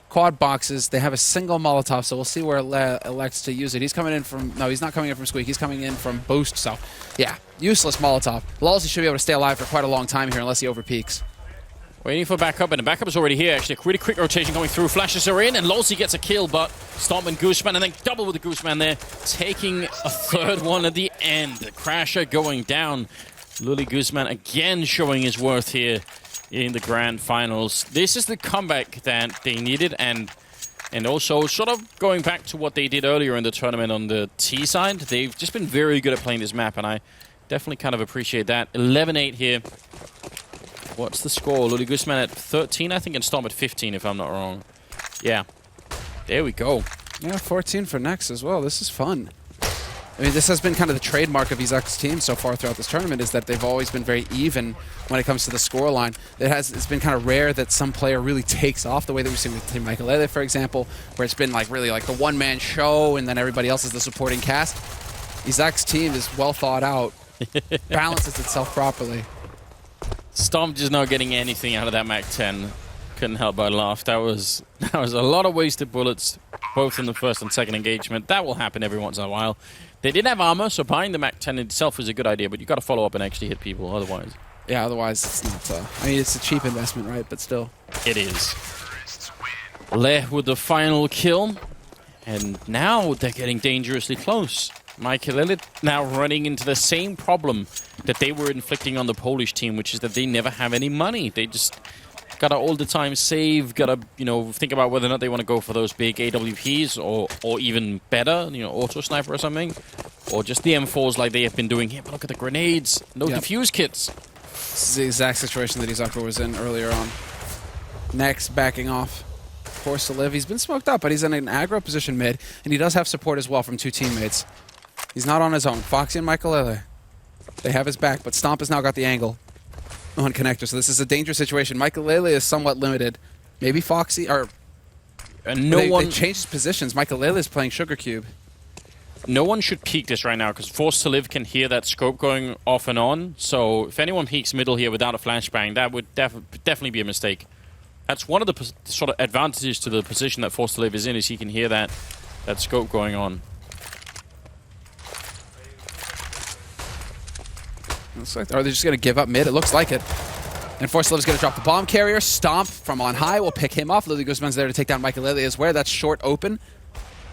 Quad boxes. They have a single Molotov, so we'll see where elects to use it. He's coming in from... No, he's not coming in from Squeak. He's coming in from Boost, so yeah, useless Molotov. Lolzy should be able to stay alive for quite a long time here unless he overpeaks. Waiting for backup, and the backup is already here. Actually, a really quick rotation going through. Flashes are in, and Lolzy gets a kill, but Stomp and Gooseman, and then double with the Gooseman there, taking a 3rd one at the end. Crasher going down. Luli Gooseman again showing his worth here in the grand finals. This is the comeback that they needed, and also sort of going back to what they did earlier in the tournament on the T side. They've just been very good at playing this map, and I definitely kind of appreciate that. 11-8 here. What's the score? Luli Guzman at 13, I think, and Stomp at 15, if I'm not wrong. Yeah. There we go. Yeah, 14 for next as well. This is fun. I mean, this has been kind of the trademark of Izak's team so far throughout this tournament, is that they've always been very even when it comes to the scoreline. It's been kind of rare that some player really takes off the way that we've seen with Team Maikelele, for example, where it's been like really like the one-man show and then everybody else is the supporting cast. Izak's team is well thought out, balances itself properly. Stomp just not getting anything out of that MAC-10. Couldn't help but laugh. That was a lot of wasted bullets, both in the first and second engagement. That will happen every once in a while. They did have armor, so buying the MAC-10 itself was a good idea, but you've got to follow up and actually hit people otherwise. Yeah, otherwise it's not... I mean, it's a cheap investment, right? But still. It is. Le with the final kill. And now they're getting dangerously close. Maikelele now running into the same problem that they were inflicting on the Polish team, which is that they never have any money. They just gotta all the time save, gotta, you know, think about whether or not they want to go for those big AWPs or even better, you know, auto sniper or something. Or just the M4s like they have been doing here. But look at the grenades. No defuse kits. This is the exact situation that Izak was in earlier on. Next, backing off. Forced to live. He's been smoked up, but he's in an aggro position mid, and he does have support as well from 2 teammates. He's not on his own. Foxy and Maikelele, they have his back, but Stomp has now got the angle on connector, so this is a dangerous situation. Maikelele is somewhat limited. Maybe Foxy, or they changed positions. Maikelele is playing Sugar Cube. No one should peek this right now, because Forced to Live can hear that scope going off and on, so if anyone peeks middle here without a flashbang, that would definitely be a mistake. That's one of the sort of advantages to the position that Forced to Live is in, is he can hear that scope going on. Looks like, are they just going to give up mid? It looks like it. And Forced to Live is going to drop the bomb carrier. Stomp from on high will pick him off. Lily Guzman's there to take down Maikelele as well. That's short open.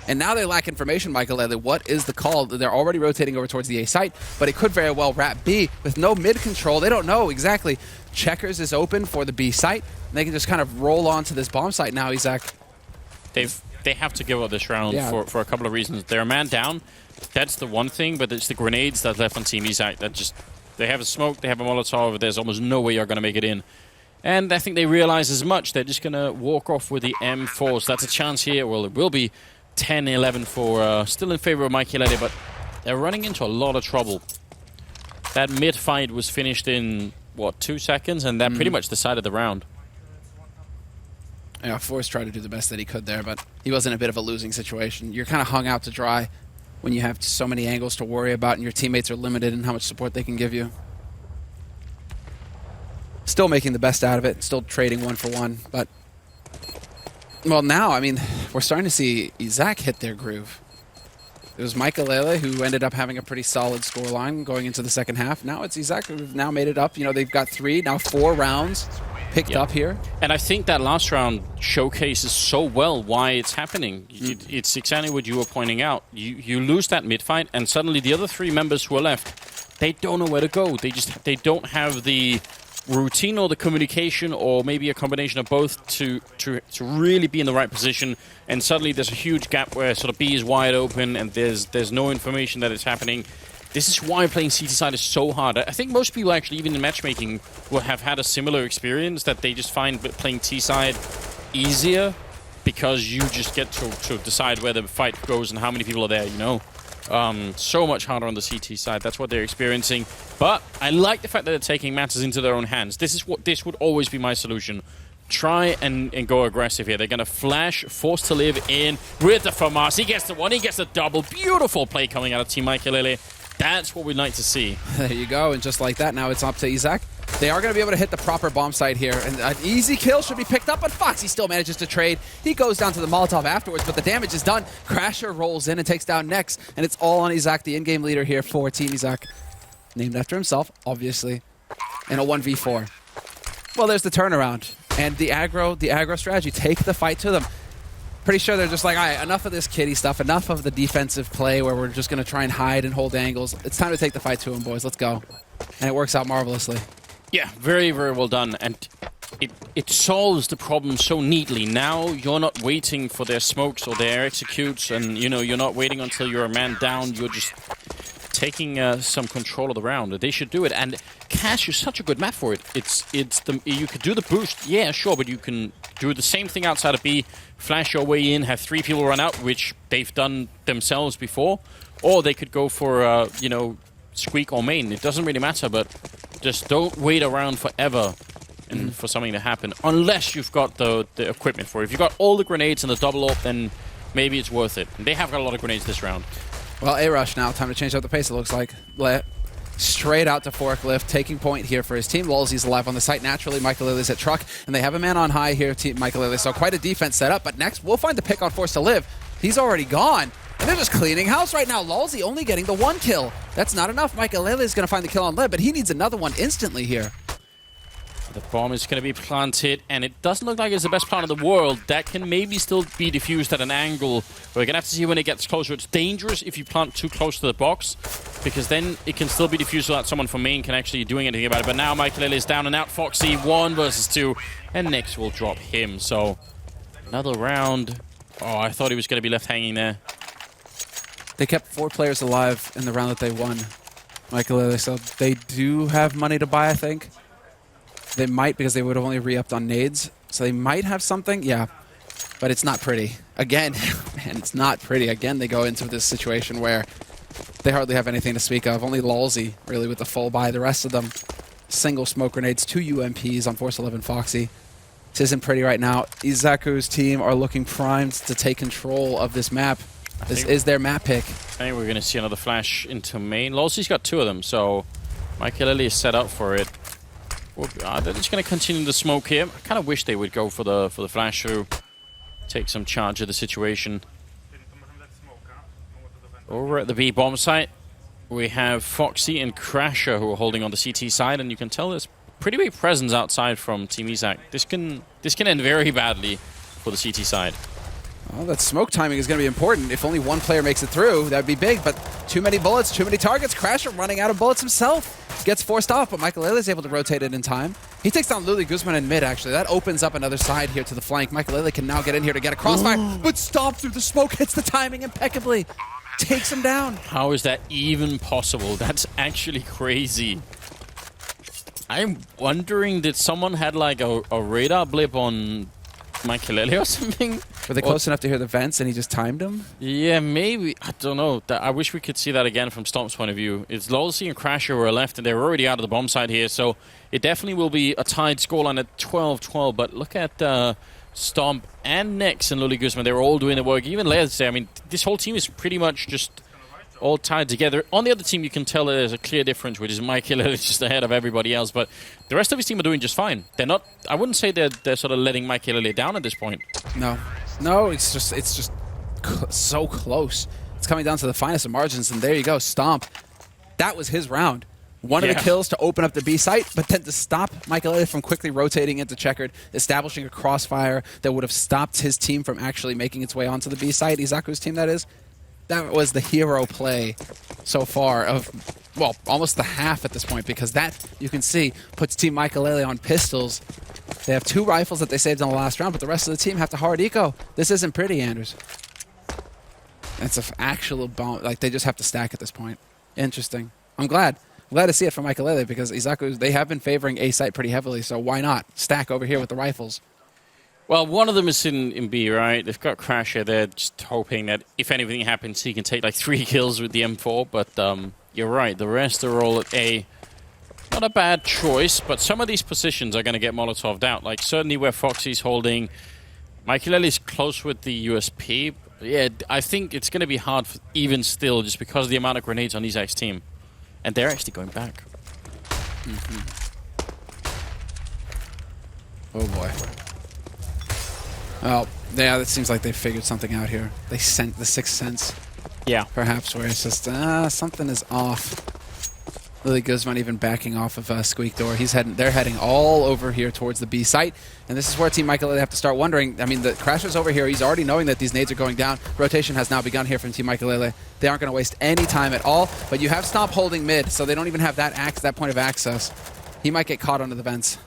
And now they lack information, Maikelele. What is the call? They're already rotating over towards the A site, but it could very well wrap B with no mid control. They don't know exactly. Checkers is open for the B site. And they can just kind of roll on to this bomb site now, Izak. They have to give up this round for a couple of reasons. They're a man down. That's the one thing, but it's the grenades that's left on Team Izak that just... They have a smoke, they have a Molotov, there's almost no way you're going to make it in. And I think they realize as much. They're just going to walk off with the M4. So that's a chance here. Well, it will be 10-11 for... still in favor of Maikelele, but they're running into a lot of trouble. That mid-fight was finished in, what, 2 seconds? And that pretty much decided the round. Yeah, Forrest tried to do the best that he could there, but he was in a bit of a losing situation. You're kind of hung out to dry when you have so many angles to worry about and your teammates are limited in how much support they can give you. Still making the best out of it, still trading 1-for-1, but... Well, now, I mean, we're starting to see Izak hit their groove. It was Maikelele who ended up having a pretty solid scoreline going into the second half. Now it's Izak who've now made it up. You know, they've got 3, now 4 rounds picked up here. And I think that last round showcases so well why it's happening. It's exactly what you were pointing out. You lose that mid-fight, and suddenly the other 3 members who are left, they don't know where to go. They don't have the routine or the communication, or maybe a combination of both to really be in the right position. And suddenly there's a huge gap where sort of B is wide open and there's no information that it's happening. This is why playing CT side is so hard. I think most people actually, even in matchmaking, will have had a similar experience, that they just find playing T side easier because you just get to decide where the fight goes and how many people are there, you know. So much harder on the CT side. That's what they're experiencing. But I like the fact that they're taking matters into their own hands. This would always be my solution. Try and go aggressive here. They're going to flash, Forced to Live in with the FAMAS. He gets the one, he gets the double. Beautiful play coming out of Team Maikelele. That's what we'd like to see. There you go, and just like that, now it's up to Izak. They are going to be able to hit the proper bomb site here, and an easy kill should be picked up, but Foxy still manages to trade. He goes down to the Molotov afterwards, but the damage is done. Crasher rolls in and takes down Nex, and it's all on Izak, the in-game leader here for Team Izak. Named after himself, obviously, in a 1v4. Well, there's the turnaround, and the aggro strategy. Take the fight to them. Pretty sure they're just like, all right, enough of this kiddie stuff, enough of the defensive play where we're just going to try and hide and hold angles. It's time to take the fight to them, boys. Let's go. And it works out marvelously. Yeah, very, very well done. And it solves the problem so neatly. Now you're not waiting for their smokes or their executes, and you know, you're not waiting until you're a man down. You're just taking some control of the round. They should do it. And Cash is such a good map for it. You could do the boost, yeah, sure, but you can do the same thing outside of B, flash your way in, have 3 people run out, which they've done themselves before, or they could go for, you know, squeak or main. It doesn't really matter, but just don't wait around forever and for something to happen, unless you've got the equipment for it. If you've got all the grenades and the double up, then maybe it's worth it. And they have got a lot of grenades this round. Well, A-Rush now. Time to change up the pace, it looks like. Straight out to Forklift, taking point here for his team. Lolzy's alive on the site. Naturally, Maikelele's at truck, and they have a man on high here, Team Maikelele. So quite a defense set up, but next we'll find the pick on Forced to Live. He's already gone, and they're just cleaning house right now. Lolzy only getting the 1 kill. That's not enough. Maikelele is going to find the kill on Lib, but he needs another one instantly here. The bomb is going to be planted, and it doesn't look like it's the best plan in the world. That can maybe still be diffused at an angle. We're going to have to see when it gets closer. It's dangerous if you plant too close to the box, because then it can still be diffused without someone from main can actually doing anything about it. But now Maikelele is down and out. Foxy 1 versus 2, and next will drop him. So another round. Oh, I thought he was going to be left hanging there. They kept 4 players alive in the round that they won, Maikelele, so they do have money to buy, I think. They might, because they would have only re-upped on nades. So they might have something, yeah. But it's not pretty. Again, man, it's not pretty. Again, they go into this situation where they hardly have anything to speak of. Only Lalsy, really, with the full buy. The rest of them, single smoke grenades, 2 UMPs on Force 11 Foxy. This isn't pretty right now. Izaku's team are looking primed to take control of this map. This is their map pick. I think we're going to see another flash into main. Lalsy's got 2 of them, so Maikelele is set up for it. They're just going to continue the smoke here. I kind of wish they would go for the flash through, take some charge of the situation. Over at the B bomb site, we have Foxy and Crasher who are holding on the CT side, and you can tell there's pretty big presence outside from Team Izak. This can end very badly for the CT side. Well, that smoke timing is going to be important. If only one player makes it through, that would be big, but too many bullets, too many targets. Crasher running out of bullets himself. Gets forced off, but Maikelele is able to rotate it in time. He takes down Luli Guzman in mid, actually. That opens up another side here to the flank. Maikelele can now get in here to get a crossfire, but stop through the smoke, hits the timing impeccably. Takes him down. How is that even possible? That's actually crazy. I'm wondering, did someone had like a radar blip on Maikelele or something? Were they close enough to hear the vents and he just timed them? Yeah, maybe. I don't know. I wish we could see that again from Stomp's point of view. It's Lalsy and Crasher who are left, and they're already out of the bomb side here, so it definitely will be a tied scoreline at 12-12. But look at Stomp and Nex and Luli Guzman. They're all doing the work. Even Lez there. I mean, this whole team is pretty much just all tied together. On the other team, you can tell that there's a clear difference, which is Maikelele is just ahead of everybody else. But the rest of his team are doing just fine. They're not. I wouldn't say they're sort of letting Maikelele down at this point. No, it's just so close. It's coming down to the finest of margins, and there you go, Stomp. That was his round. One of the kills to open up the B site, but then to stop Maikelele from quickly rotating into Checkered, establishing a crossfire that would have stopped his team from actually making its way onto the B site, Izaku's team, that is. That was the hero play so far of, well, almost the half at this point, because that, you can see, puts Team Maikelele on pistols. They have 2 rifles that they saved in the last round, but the rest of the team have to hard eco. This isn't pretty, Anders. It's an actual bomb. Like, they just have to stack at this point. Interesting. I'm glad to see it from Maikelele, because Izaku, they have been favoring A site pretty heavily, so why not stack over here with the rifles? Well, one of them is in B, right? They've got Crasher. They're just hoping that if anything happens, he can take like 3 kills with the M4. But you're right. The rest are all at A. Not a bad choice, but some of these positions are going to get Molotov'd out. Like certainly where Foxy's holding. Maikelele's close with the USP. Yeah, I think it's going to be hard even still just because of the amount of grenades on Izak's team. And they're actually going back. Oh boy. Well, yeah, it seems like they figured something out here. They sent the 6th sense. Yeah. Perhaps where it's just, something is off. Luli Guzman even backing off of Squeak Door. They're heading all over here towards the B site. And this is where Team Maikelele have to start wondering. I mean, the Crasher's over here. He's already knowing that these nades are going down. Rotation has now begun here from Team Maikelele. They aren't going to waste any time at all. But you have Stomp holding mid, so they don't even have that point of access. He might get caught under the vents.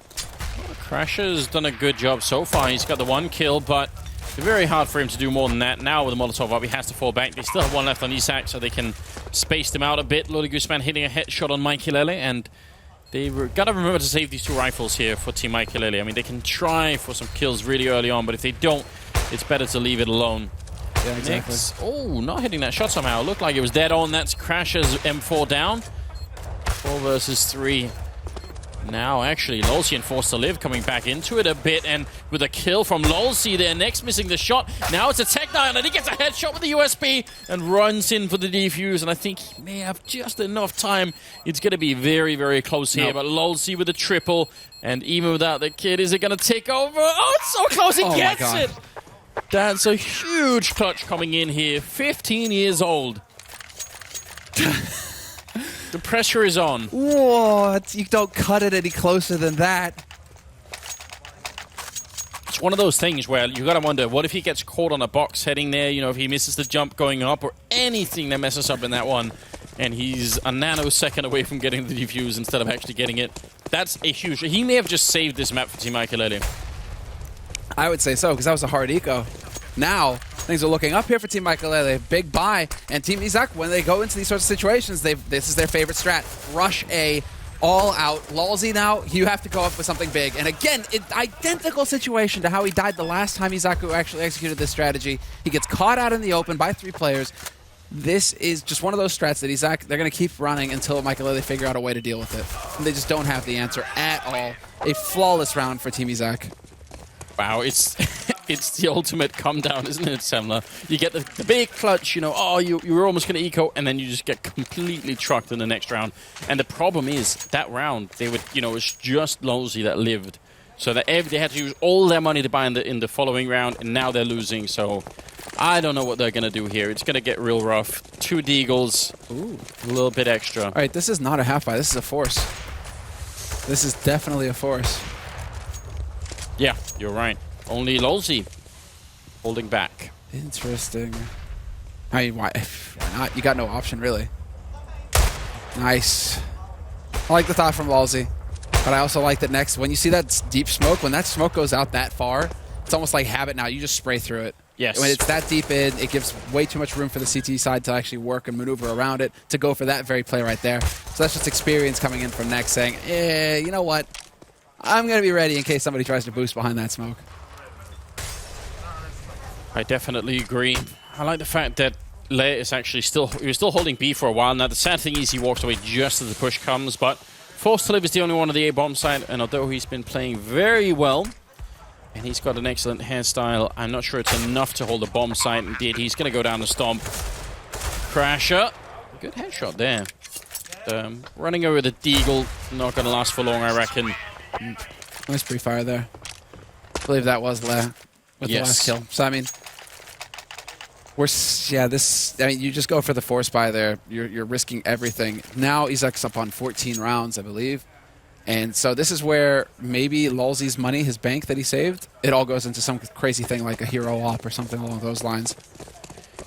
Crasher's done a good job so far. He's got the 1 kill, but it's very hard for him to do more than that. Now with the Molotov up, he has to fall back. They still have 1 left on Izak, so they can space them out a bit. Luli Guzman hitting a headshot on Maikelele, and they've got to remember to save these 2 rifles here for Team Maikelele. I mean, they can try for some kills really early on, but if they don't, it's better to leave it alone. Yeah, exactly. Oh, not hitting that shot somehow. It looked like it was dead on. That's Crasher's M4 down. 4 versus 3. Now, actually, Lalsy and Forced to Live coming back into it a bit, and with a kill from Lalsy there, Next missing the shot. Now it's a Tech 9, and he gets a headshot with the USB and runs in for the defuse, and I think he may have just enough time. It's going to be very, very close here, but Lalsy with a triple, and even without the kid, is it going to take over? Oh, it's so close, he gets it! That's a huge clutch coming in here, 15 years old. The pressure is on. What? You don't cut it any closer than that. one of those things where you got to wonder, what if he gets caught on a box heading there? You know, if he misses the jump going up or anything that messes up in that one, and he's a nanosecond away from getting the defuse instead of actually getting it. That's a huge... He may have just saved this map for Team Maikelele. I would say so, because that was a hard eco. Now, things are looking up here for Team Maikelele. Big buy. And Team Izak, when they go into these sorts of situations, this is their favorite strat. Rush A, all out. Lulzy now, you have to go up with something big. And again, identical situation to how he died the last time Izak actually executed this strategy. He gets caught out in the open by 3 players. This is just one of those strats that Izak, they're going to keep running until Maikelele figure out a way to deal with it. And they just don't have the answer at all. A flawless round for Team Izak. Wow, it's it's the ultimate come down, isn't it, Semler? You get the big clutch, you know, oh, you were almost going to eco, and then you just get completely trucked in the next round. And the problem is, that round, they would, you know, it was just Lulzy that lived. So that they had to use all their money to buy in the following round, and now they're losing, so I don't know what they're going to do here. It's going to get real rough. 2 Deagles, a little bit extra. All right, this is not a half buy, this is a force. This is definitely a force. Yeah, you're right. Only Lulzy holding back. Interesting. I mean, why not? You got no option, really. Nice. I like the thought from Lulzy, but I also like that next, when you see that deep smoke, when that smoke goes out that far, it's almost like habit now. You just spray through it. Yes. When it's that deep in, it gives way too much room for the CT side to actually work and maneuver around it, to go for that very play right there. So that's just experience coming in from next, saying, you know what? I'm going to be ready in case somebody tries to boost behind that smoke. I definitely agree. I like the fact that Le is actually he was still holding B for a while. Now, the sad thing is he walks away just as the push comes, but Forced to Live is the only one on the A-bomb side, and although he's been playing very well, and he's got an excellent hairstyle, I'm not sure it's enough to hold the bomb site. Indeed, he's going to go down the stomp. Crasher. Good headshot there. Running over the Deagle, not going to last for long, I reckon. Nice pre-fire there. I believe that was Le with the last kill. So, I mean, you just go for the force buy there. You're risking everything. Now Izak's up on 14 rounds, I believe. And so this is where maybe Lulzy's money, his bank that he saved, it all goes into some crazy thing like a hero op or something along those lines.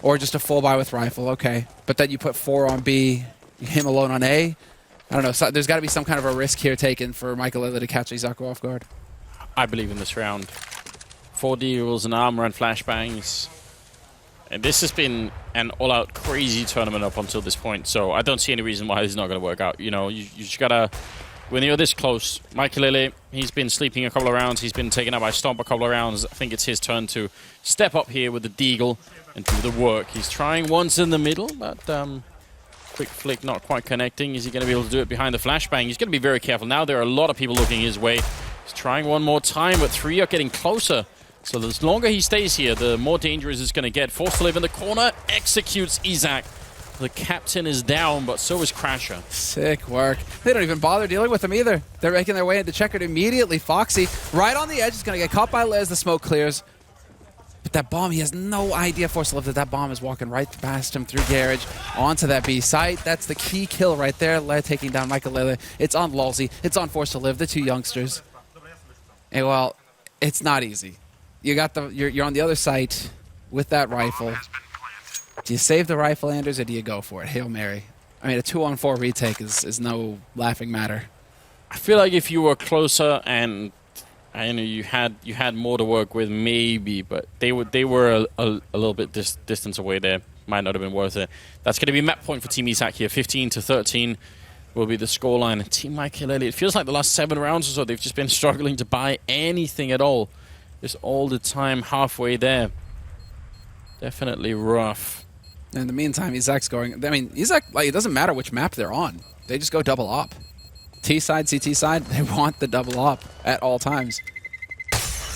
Or just a full buy with rifle, okay. But then you put 4 on B, him alone on A. I don't know. So there's got to be some kind of a risk here taken for Maikelele to catch Izak off guard. I believe in this round. 4 deals, an armor, and flashbangs. And this has been an all-out crazy tournament up until this point, so I don't see any reason why this is not going to work out. You know, you just got to... When you're this close, Maikelele, he's been sleeping a couple of rounds. He's been taken out by Stomp a couple of rounds. I think it's his turn to step up here with the Deagle and do the work. He's trying once in the middle, but quick flick not quite connecting. Is he going to be able to do it behind the flashbang? He's going to be very careful. Now there are a lot of people looking his way. He's trying one more time, but 3 are getting closer. So the longer he stays here, the more dangerous it's going to get. Forced to Live in the corner, executes Izak. The captain is down, but so is Crasher. Sick work. They don't even bother dealing with him either. They're making their way into checkered immediately. Foxy, right on the edge, is going to get caught by Le as the smoke clears. But that bomb, he has no idea, Forced to Live, that bomb is walking right past him through garage onto that B site. That's the key kill right there. Le taking down Maikelele. It's on Lulzy. It's on Forced to Live, the 2 youngsters. And well, it's not easy. You're on the other site with that rifle. Do you save the rifle, Anders, or do you go for it? Hail Mary. I mean, a 2-on-4 retake is no laughing matter. I feel like if you were closer and you had more to work with, maybe, but they were a little bit distance away there. Might not have been worth it. That's going to be map point for Team Izak here. 15-13 will be the scoreline. Team Maikelele, it feels like the last 7 rounds or so, they've just been struggling to buy anything at all. Just all the time halfway there. Definitely rough. In the meantime, Izak's going... I mean, Izak, like, it doesn't matter which map they're on. They just go double op. T side, CT side, they want the double op at all times.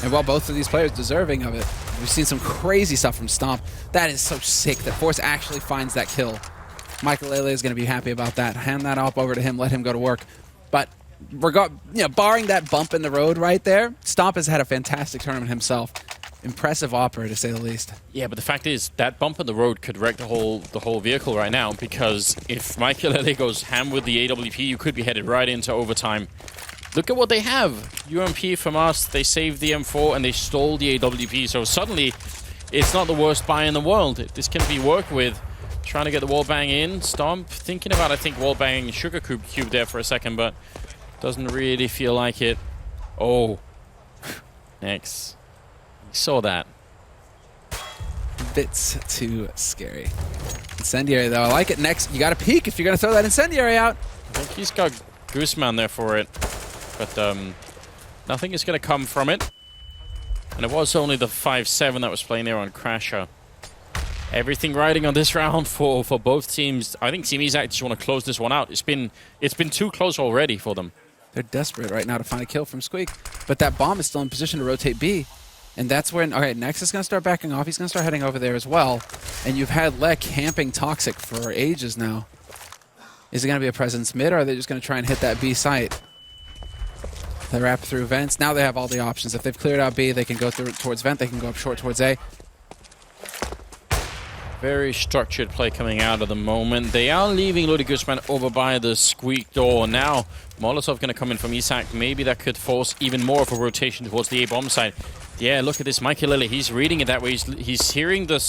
And while both of these players deserving of it, we've seen some crazy stuff from Stomp. That is so sick that Force actually finds that kill. Maikelele is going to be happy about that. Hand that op over to him, let him go to work. But barring that bump in the road right there, Stomp has had a fantastic tournament himself. Impressive opera, to say the least. Yeah, but the fact is, that bump in the road could wreck the whole vehicle right now, because if Maikelele goes ham with the AWP, you could be headed right into overtime. look at what they have. UMP from us, they saved the M4 and they stole the AWP. So suddenly, it's not the worst buy in the world. This can be worked with. Trying to get the wall bang in. Stomp thinking about, I think, wall banging Sugar Cube there for a second, but doesn't really feel like it. Oh. Next. You saw that. Bits too scary. Incendiary, though. I like it. Next, you got to peek if you're going to throw that Incendiary out. I think he's got Gooseman there for it. But nothing is going to come from it. And it was only the 5-7 that was playing there on Crasher. Everything riding on this round for both teams. I think Team Izak just want to close this one out. It's been too close already for them. They're desperate right now to find a kill from Squeak. But that bomb is still in position to rotate B. And that's when, all right, Nex is going to start backing off. He's going to start heading over there as well. And you've had Le camping Toxic for ages now. Is it going to be a presence mid, or are they just going to try and hit that B site? They wrap through vents. Now they have all the options. If they've cleared out B, they can go through towards vent. They can go up short towards A. Very structured play coming out at the moment. They are leaving Lodi Guzman over by the Squeak door. Now, Molotov going to come in from Izak. Maybe that could force even more of a rotation towards the A-bomb side. Yeah, look at this. Maikelele, he's reading it that way. He's hearing the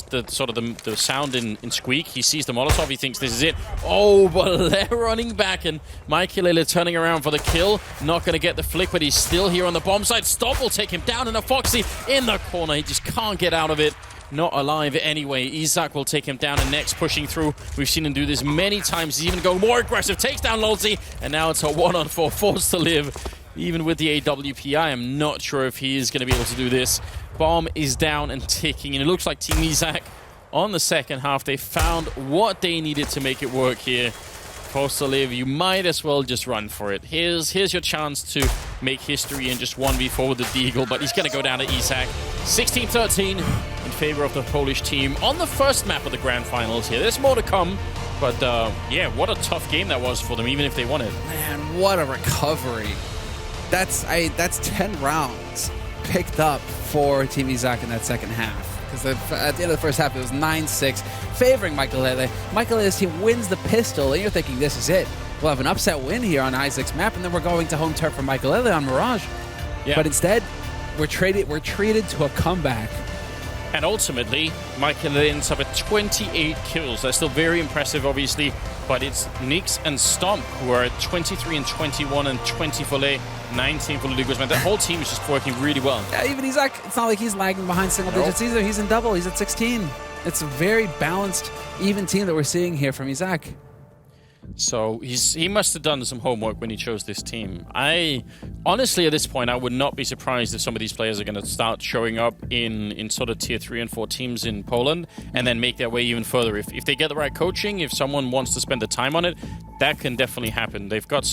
sound in Squeak. He sees the Molotov. He thinks this is it. Oh, but they're running back, and Maikelele turning around for the kill. Not going to get the flick, but he's still here on the bomb side. Stomp will take him down, and a Foxy in the corner. He just can't get out of it. Not alive anyway. Izak will take him down, and next pushing through. We've seen him do this many times. He's even going more aggressive. Takes down Lolzy, and now it's a 1-on-4, forced to live. Even with the AWP, I am not sure if he is going to be able to do this. Bomb is down and ticking, and it looks like Team Izak on the second half. They found what they needed to make it work here. Forced to live, you might as well just run for it. Here's your chance to make history and just 1v4 with the Deagle, but he's going to go down to Izak. 16-13 in favor of the Polish team on the first map of the Grand Finals here. There's more to come, but yeah, what a tough game that was for them, even if they won it. Man, what a recovery. That's 10 rounds picked up for Team Izak in that second half. Because at the end of the first half, it was 9-6, favoring Maikelele. Maikelele's team wins the pistol, and you're thinking, this is it. We'll have an upset win here on Isaac's map, and then we're going to home turf for Maikelele on Mirage. Yeah. But instead, we're treated to a comeback. And ultimately, Maikelele ends up with 28 kills. That's still very impressive, obviously. But it's Nyx and Stomp who are at 23 and 21 and 20 for Le, 19 for Lodi Guzman. That whole team is just working really well. Yeah, even Izak, it's not like he's lagging behind single digits either. He's in double. He's at 16. It's a very balanced, even team that we're seeing here from Izak. So he must have done some homework when he chose this team. Honestly, at this point, I would not be surprised if some of these players are going to start showing up in sort of tier 3 and 4 teams in Poland and then make their way even further. If they get the right coaching, if someone wants to spend the time on it, that can definitely happen. They've got some